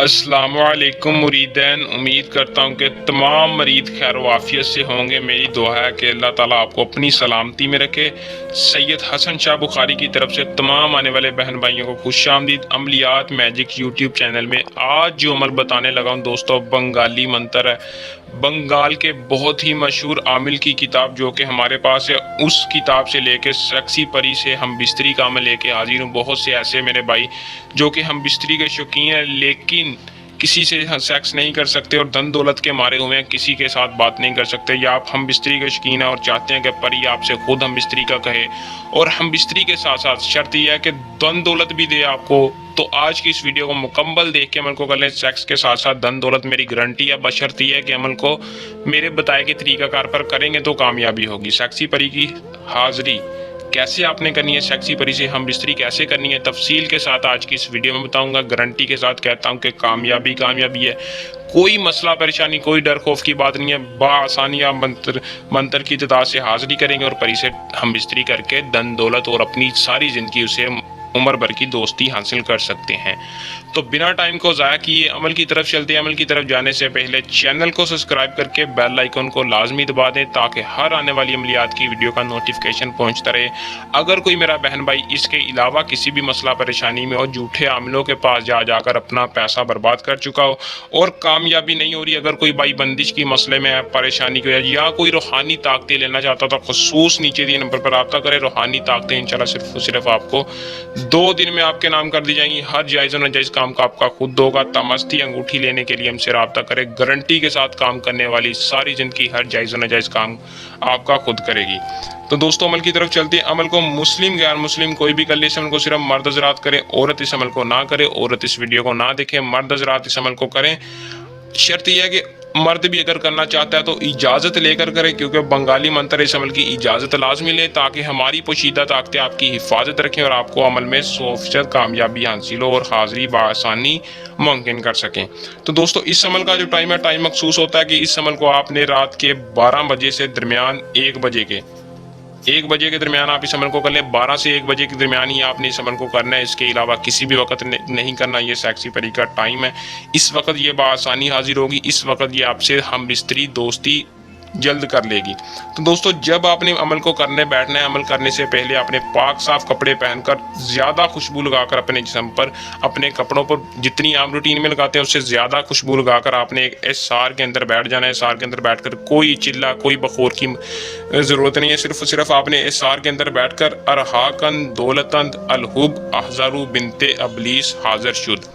अस्सलाम वालेकुम मुरीदैन। उम्मीद करता हूँ कि तमाम मरीद खैर वाफियत से होंगे। मेरी दुआ है कि अल्लाह ताला आपको अपनी सलामती में रखे। सैयद हसन शाह बुखारी की तरफ से तमाम आने वाले बहन भाइयों को खुशामदीद। अमलियात मैजिक यूट्यूब चैनल में आज जो अमल बताने लगा हूँ दोस्तों, बंगाली मंत्र है। बंगाल के बहुत ही मशहूर आमिल की किताब जो कि हमारे पास है, उस किताब से लेके सेक्सी परी से हम बिस्तरी का अमल लेके हाजिर हूँ। बहुत से ऐसे मेरे भाई जो कि हम बिस्तरी के शौकीन हैं लेकिन किसी से सेक्स नहीं कर सकते और धन दौलत के मारे हुए हैं, किसी के साथ बात नहीं कर सकते, या आप हम बिस्तरी के शौकीन हैं और चाहते हैं कि परी आपसे खुद हम बिस्तरी का कहे और हम बिस्तरी के साथ साथ शर्त यह है कि धन दौलत भी दे आपको। तो आज की इस वीडियो को मुकम्मल देख के अमल को कर लें। सेक्स के साथ साथ धन दौलत मेरी गारंटी है, बशर्त यह है कि अमल को मेरे बताए गए तरीकाकार पर करेंगे तो कामयाबी होगी। सेक्सी परी की हाजिरी कैसे आपने करनी है, सेक्सी परी से हम बिस्तरी कैसे करनी है, तफसील के साथ आज की इस वीडियो में बताऊंगा। गारंटी के साथ कहता हूं कि कामयाबी कामयाबी है। कोई मसला परेशानी, कोई डर खौफ की बात नहीं है। बासानी आप मंत्र की तादाद से हाजिरी करेंगे और परी से हम बिस्तरी करके धन दौलत और अपनी सारी ज़िंदगी उसे उम्र भर की दोस्ती हासिल कर सकते हैं। तो बिना टाइम को ज़ाया किए अमल की तरफ चलते हैं। अमल की तरफ जाने से पहले चैनल को सब्सक्राइब करके बेल आइकन को लाजमी दबा दें ताकि हर आने वाली अमलियात की वीडियो का नोटिफिकेशन पहुंचता रहे। अगर कोई मेरा बहन भाई इसके अलावा किसी भी मसला परेशानी में हो, झूठे आमिलों के पास जाकर अपना पैसा बर्बाद कर चुका हो और कामयाबी नहीं हो रही, अगर कोई भाई बंदिश की मसले में है, परेशानी की वजह या कोई रूहानी ताकतें लेना चाहता तो खसूस नीचे दिए नंबर पर रब्ता करें। रूहानी ताकतें इंशाल्लाह सिर्फ आपको 2 दिन में आपके नाम कर दी जाएंगी। हर जायज़ और नाजायज़ काम का आपका खुद होगा। तमस्ती अंगूठी लेने के लिए हमसे रब्ता करें। गारंटी के साथ काम करने वाली सारी ज़िंदगी हर जायज़ और नाजायज़ काम आपका खुद करेगी। तो दोस्तों अमल की तरफ चलते हैं। अमल को मुस्लिम गैर मुस्लिम कोई भी कर ले। इस अमल को सिर्फ मर्द हज़रात करें, औरत इस अमल को ना करे। औरत इस वीडियो को ना देखें, मर्द हज़रात इस अमल को करें। शर्त यह है कि मर्द भी अगर करना चाहता है तो इजाज़त लेकर करे, क्योंकि बंगाली मंत्र इस अमल की इजाज़त लाजमी ले ताकि हमारी पोशीदा ताकतें आपकी हिफाजत रखें और आपको अमल में 100% कामयाबी हासिल हो और हाजिरी बआसानी मुमकिन कर सकें। तो दोस्तों इस अमल का जो टाइम है, टाइम मखसूस होता है कि इस अमल को आपने रात के 12 बजे से दरमियान 1 बजे के दरमियान आप इस अमल को कर लें। 12 से 1 बजे के दरमियान ही आपने इस अमल को करना है। इसके अलावा किसी भी वक्त नहीं करना। ये सेक्सी परी का टाइम है। इस वक्त ये बआसानी हाजिर होगी। इस वक्त ये आपसे हम बिस्तरी दोस्ती जल्द कर लेगी। तो दोस्तों जब आपने अमल को करने बैठना है, अमल करने से पहले आपने पाक साफ कपड़े पहनकर ज़्यादा खुशबू लगाकर अपने जिस्म पर, अपने कपड़ों पर जितनी आप रूटीन में लगाते हैं उससे ज़्यादा खुशबू लगाकर आपने एक एसार के अंदर बैठ जाना है। एसार के अंदर बैठकर कोई चिल्ला कोई बखोर की ज़रूरत नहीं है। सिर्फ आपने एसार के अंदर बैठकर अरहाकन दौलतंद अलहुब अहजारू बिनते अबलीस हाजिर शुद,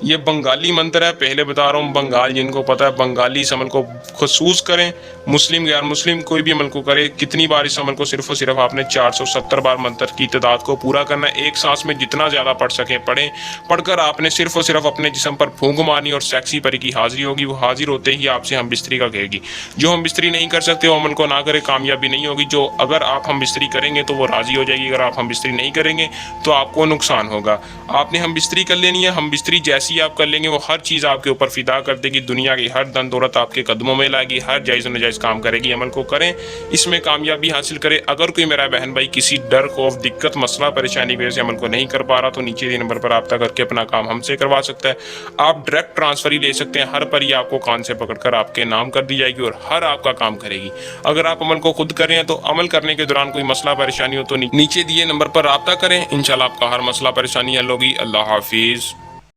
ये बंगाली मंत्र है। पहले बता रहा हूँ, बंगाल जिनको पता है बंगाली इस अमल को खसूस करें। मुस्लिम गैर मुस्लिम कोई भी अमल को करे। कितनी बार इस अमल को सिर्फ और सिर्फ आपने 470 बार मंत्र की तादाद को पूरा करना है। एक सांस में जितना ज़्यादा पढ़ सकें पढ़ें। पढ़कर आपने सिर्फ और सिर्फ अपने जिस्म पर फूंक मारनी और सेक्सी परी की हाजिरी होगी। वो हाजिर होते ही आपसे हम बिस्तरी का कहेगी। जो हम बिस्तरी नहीं कर सकते वो अमल को ना करे, कामयाबी नहीं होगी। जो अगर आप हम बिस्तरी करेंगे तो वो राज़ी हो जाएगी, अगर आप हम बिस्तरी नहीं करेंगे तो आपको नुकसान होगा। आपने हम बिस्तरी कर लेनी है। हम बिस्तरी जैसी आप कर लेंगे वो हर चीज़ आपके ऊपर फिदा कर देगी। दुनिया की हर धन दौलत आपके कदमों में लाएगी। हर जायज़ नाजायज़ काम करेगी। अमल को करें, इसमें कामयाबी हासिल करें। अगर कोई मेरा बहन भाई किसी डर खौफ दिक्कत मसला परेशानी की वजह से अमल को नहीं कर पा रहा तो नीचे दिए नंबर पर रब्ता करके अपना काम हमसे करवा सकता है। आप डायरेक्ट ट्रांसफर ही ले सकते हैं। हर परी आपको कान से पकड़कर आपके नाम कर दी जाएगी और हर आपका काम करेगी। अगर आप अमल को खुद करें तो अमल करने के दौरान कोई मसला परेशानी हो तो नीचे दिए नंबर पर रब्ता करें। इंशाल्लाह आपका हर मसला परेशानी हल होगी। अल्लाह हाफिज़।